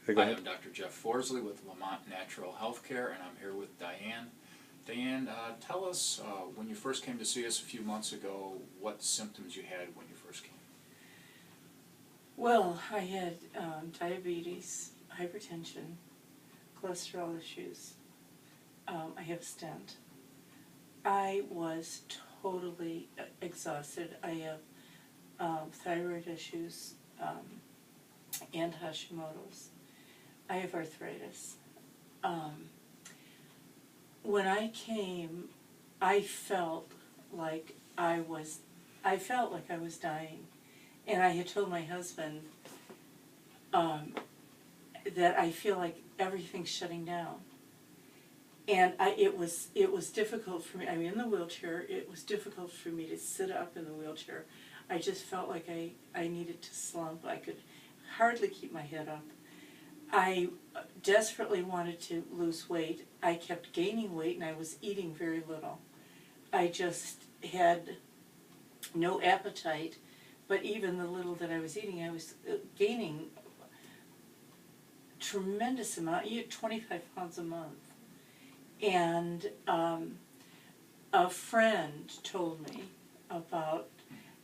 Hey, go Hi, ahead. I'm Dr. Jeff Forsley with Lamont Natural Healthcare, and I'm here with Diane. Diane, tell us, when you first came to see us a few months ago, what symptoms you had when you first came. Well, I had diabetes, hypertension, cholesterol issues. I have a stent. I was totally exhausted. I have thyroid issues and Hashimoto's. I have arthritis. When I came, I felt like I was dying. And I had told my husband that I feel like everything's shutting down. And it was difficult for me. I'm in the wheelchair. It was difficult for me to sit up in the wheelchair. I just felt like I needed to slump. I could hardly keep my head up. I desperately wanted to lose weight. I kept gaining weight and I was eating very little. I just had no appetite. But even the little that I was eating, I was gaining tremendous amount. You had 25 pounds a month. And a friend told me about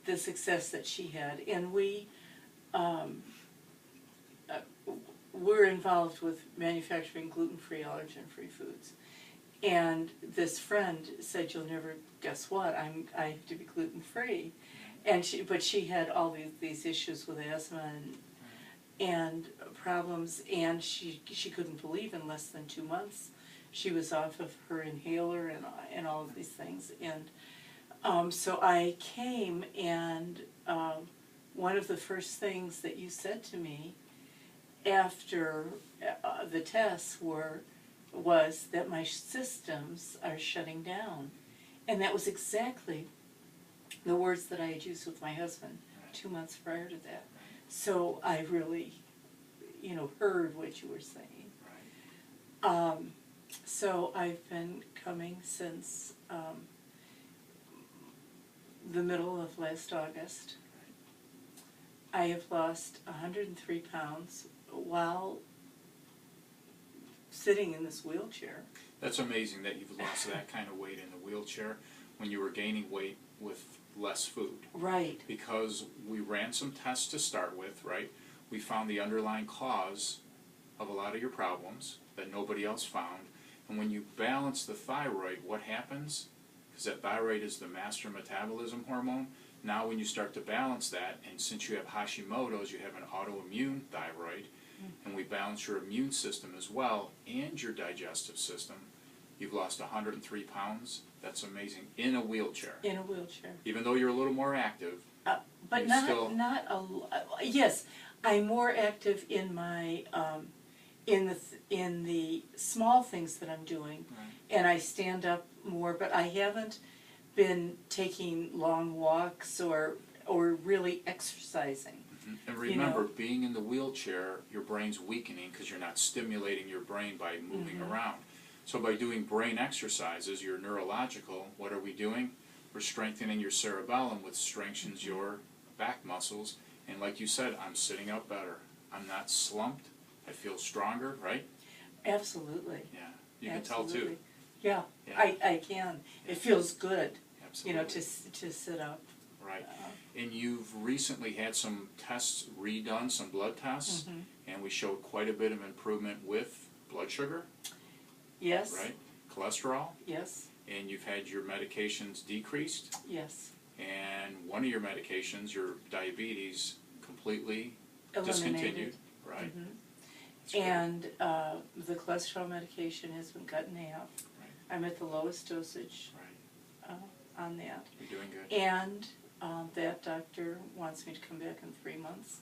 the success that she had. And we were involved with manufacturing gluten-free, allergen-free foods. And this friend said, "You'll never guess what? I have to be gluten-free." And she had all these issues with asthma and problems, and she couldn't believe in less than 2 months she was off of her inhaler and all of these things. And so I came, and one of the first things that you said to me after the tests was that my systems are shutting down, and that was exactly the words that I had used with my husband 2 months prior to that. So I really, heard what you were saying. Right. So I've been coming since the middle of last August. I have lost 103 pounds while sitting in this wheelchair. That's amazing that you've lost that kind of weight in the wheelchair when you were gaining weight with less food. Right. Because we ran some tests to start with, right? We found the underlying cause of a lot of your problems that nobody else found. And when you balance the thyroid, what happens? Because that thyroid is the master metabolism hormone. Now when you start to balance that, and since you have Hashimoto's, you have an autoimmune thyroid, and we balance your immune system as well, and your digestive system, you've lost 103 pounds. That's amazing. In a wheelchair. In a wheelchair. Even though you're a little more active. But yes, I'm more active in my in the small things that I'm doing, Right. and I stand up more. But I haven't been taking long walks or really exercising. Mm-hmm. And remember, being in the wheelchair, your brain's weakening because you're not stimulating your brain by moving around. So by doing brain exercises, your neurological, what are we doing? We're strengthening your cerebellum, which strengthens your back muscles. And like you said, I'm sitting up better. I'm not slumped. I feel stronger, right? Absolutely. Yeah. You can tell too. Yeah, Yeah. I can. Yeah. It feels good, Absolutely. to sit up. Right. And you've recently had some tests redone, some blood tests, and we showed quite a bit of improvement with blood sugar. Yes. Right? Cholesterol. Yes. And you've had your medications decreased. Yes. And one of your medications, your diabetes, completely Eliminated. discontinued. Right. And the cholesterol medication has been cut in half. Right. I'm at the lowest dosage Right. on that. You're doing good. And that doctor wants me to come back in 3 months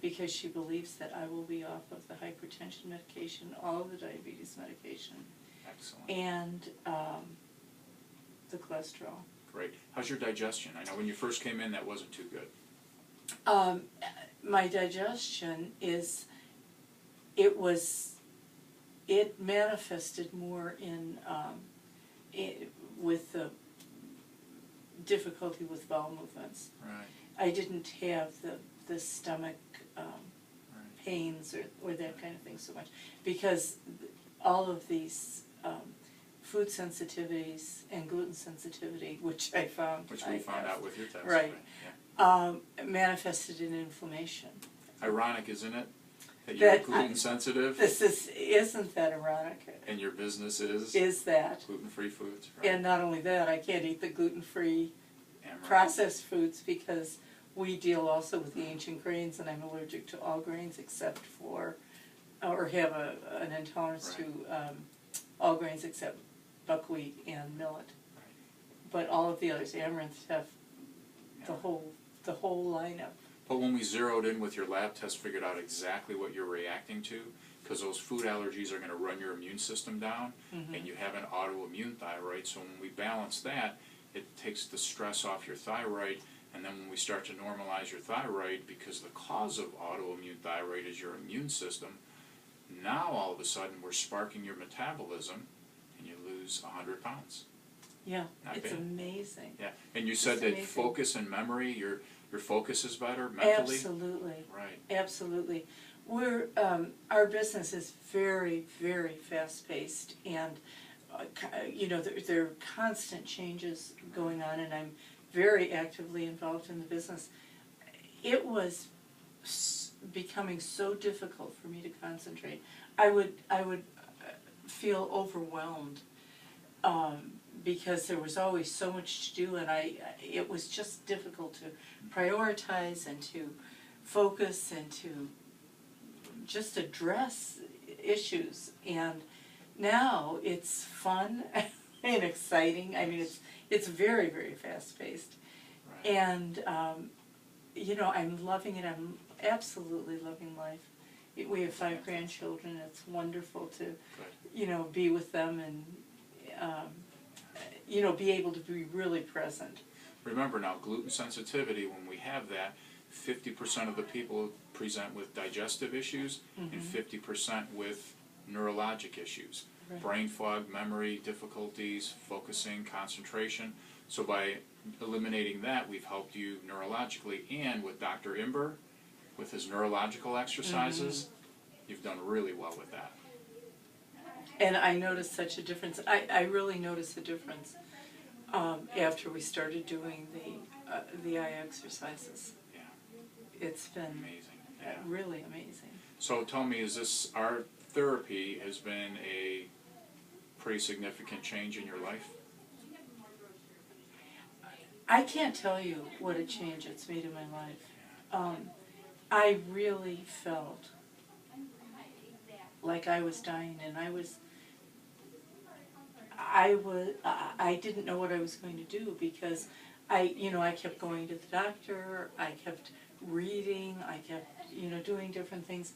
because she believes that I will be off of the hypertension medication, all of the diabetes medication, Excellent. and the cholesterol. Great. How's your digestion? I know when you first came in that wasn't too good. My digestion it manifested more with the difficulty with bowel movements. Right. I didn't have the stomach pains or that kind of thing so much, because all of these food sensitivities and gluten sensitivity, which I found, Which we found out with your test. right, Yeah. manifested in inflammation. Ironic, isn't it? That you're That gluten sensitive Isn't that ironic? and your business is that? gluten-free foods. Right? And not only that, I can't eat the gluten-free Amaranth. processed foods because we deal also with the ancient grains, and I'm allergic to all grains except for, or have an intolerance Right. to all grains except buckwheat and millet. Right. But all of the others, amaranth, have the whole lineup. But when we zeroed in with your lab test, figured out exactly what you're reacting to, because those food allergies are going to run your immune system down, and you have an autoimmune thyroid, so when we balance that, it takes the stress off your thyroid, and then when we start to normalize your thyroid, because the cause of autoimmune thyroid is your immune system, now all of a sudden we're sparking your metabolism, and you lose 100 pounds. Yeah, Not it's bad. amazing. Yeah, and you said It's that amazing. focus and memory, your focus is better mentally? Absolutely. Right. Absolutely. We're our business is very, very fast-paced, and there are constant changes going on, and I'm very actively involved in the business. It was becoming so difficult for me to concentrate. I would feel overwhelmed because there was always so much to do, and it was just difficult to prioritize and to focus and to just address issues. And now it's fun and exciting. I mean, it's very, very fast-paced. Right. And, I'm loving it. I'm absolutely loving life. We have 5 grandchildren. It's wonderful to, Good. Be with them and, be able to be really present. Remember now, gluten sensitivity, when we have that, 50% of the people present with digestive issues and 50% with neurologic issues. Right. Brain fog, memory difficulties, focusing, concentration. So by eliminating that, we've helped you neurologically. And with Dr. Imber, with his neurological exercises, you've done really well with that. And I noticed such a difference. I really noticed a difference after we started doing the eye exercises. Yeah. It's been Amazing. Yeah. really amazing. So tell me, our therapy has been a pretty significant change in your life? I can't tell you what a change it's made in my life. I really felt like I was dying, and I didn't know what I was going to do, because I kept going to the doctor, I kept reading, I kept, doing different things,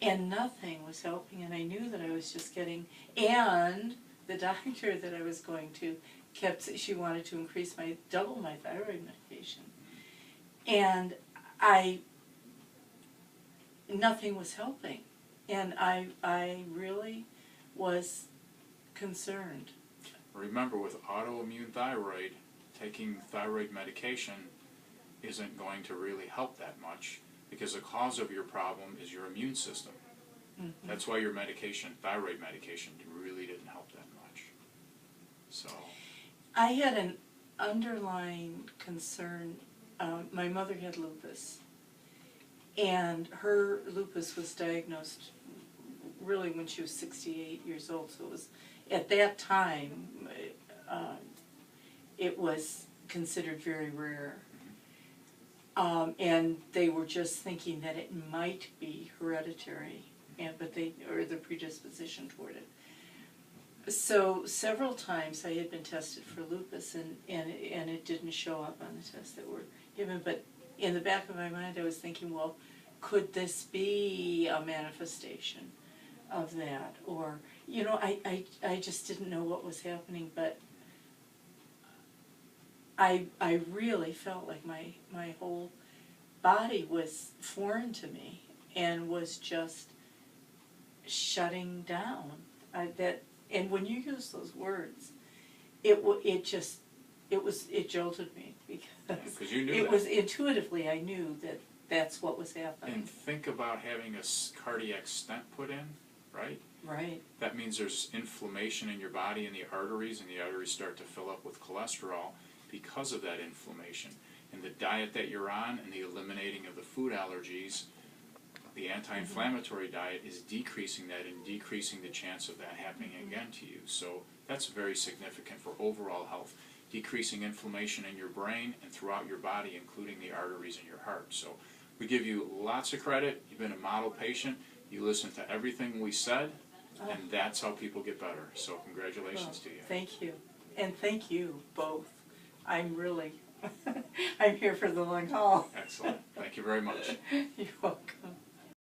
and nothing was helping, and I knew that I was just getting, and the doctor that I was going to she wanted to double my thyroid medication, and nothing was helping, and I really was concerned. Remember, with autoimmune thyroid, taking thyroid medication isn't going to really help that much, because the cause of your problem is your immune system. That's why your thyroid medication, really didn't help that much. So I had an underlying concern. My mother had lupus, and her lupus was diagnosed really when she was 68 years old, so it was, at that time, it was considered very rare. And they were just thinking that it might be hereditary, or the predisposition toward it. So several times I had been tested for lupus, and it didn't show up on the tests that were given. But in the back of my mind, I was thinking, well, could this be a manifestation of that? Or, I just didn't know what was happening. But I really felt like my whole body was foreign to me and was just shutting down. And when you use those words, it jolted me, because you knew it was intuitively, I knew that's what was happening. And think about having a cardiac stent put in, right? Right. That means there's inflammation in your body in the arteries, and the arteries start to fill up with cholesterol because of that inflammation. And the diet that you're on and the eliminating of the food allergies, the anti-inflammatory diet is decreasing that and decreasing the chance of that happening again to you. So that's very significant for overall health. Decreasing inflammation in your brain and throughout your body, including the arteries in your heart. So we give you lots of credit. You've been a model patient. You listened to everything we said, and that's how people get better. So congratulations to you. Thank you. And thank you both. I'm really, I'm here for the long haul. Excellent. Thank you very much. You're welcome.